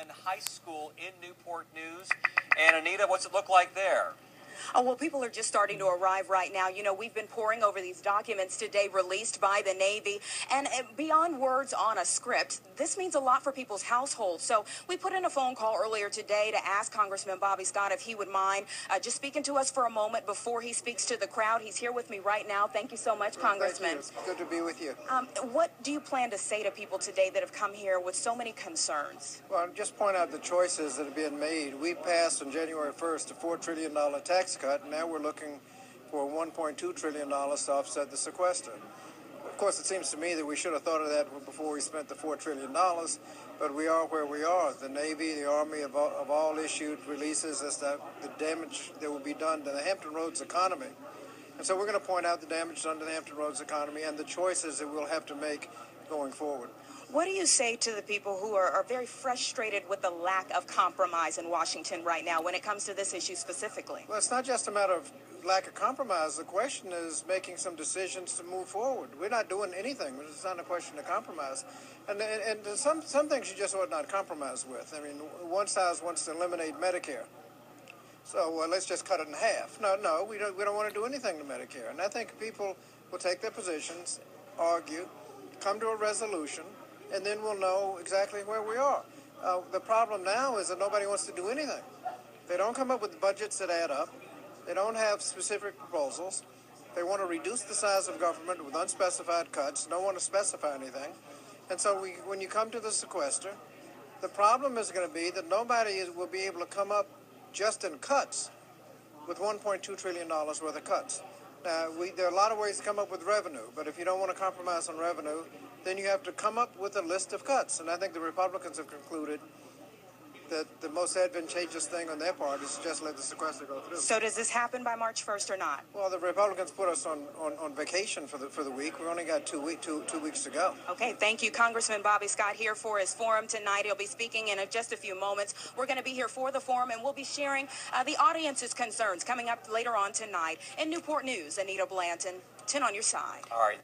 and high school in Newport News. And Anita, what's it look like there? Oh, well, people are just starting to arrive right now. You know, we've been poring over these documents today released by the Navy. And beyond words on a script, this means a lot for people's households. So we put in a phone call earlier today to ask Congressman Bobby Scott if he would mind just speaking to us for a moment before he speaks to the crowd. He's here with me right now. Thank you so much, Congressman. Thank you. It's good to be with you. What do you plan to say to people today that have come here with so many concerns? Well, just point out the choices that are being made. We passed on January 1st a $4 trillion tax cut, and now we're looking for $1.2 trillion to offset the sequester. Of course, it seems to me that we should have thought of that before we spent the $4 trillion, but we are where we are. The Navy, the Army have all issued releases as to the damage that will be done to the Hampton Roads economy. And so we're going to point out the damage done to the Hampton Roads economy and the choices that we'll have to make going forward. What do you say to the people who are very frustrated with the lack of compromise in Washington right now when it comes to this issue specifically? Well, it's not just a matter of lack of compromise. The question is making some decisions to move forward. We're not doing anything. It's not a question of compromise. And some things you just ought not compromise with. I mean, one side wants to eliminate Medicare. So let's just cut it in half. No, we don't want to do anything to Medicare. And I think people will take their positions, argue, come to a resolution, and then we'll know exactly where we are. The problem now is that nobody wants to do anything. They don't come up with budgets that add up. They don't have specific proposals. They want to reduce the size of government with unspecified cuts, don't want to specify anything. And so when you come to the sequester, the problem is going to be that nobody will be able to come up just in cuts with $1.2 trillion worth of cuts. Now, there are a lot of ways to come up with revenue, but if you don't want to compromise on revenue, then you have to come up with a list of cuts. And I think the Republicans have concluded that the most advantageous thing on their part is just let the sequester go through. So does this happen by March 1st or not? Well, the Republicans put us on vacation for the week. We only got two weeks to go. Okay, thank you. Congressman Bobby Scott here for his forum tonight. He'll be speaking in just a few moments. We're going to be here for the forum, and we'll be sharing the audience's concerns coming up later on tonight. In Newport News, Anita Blanton, 10 on your side. All right.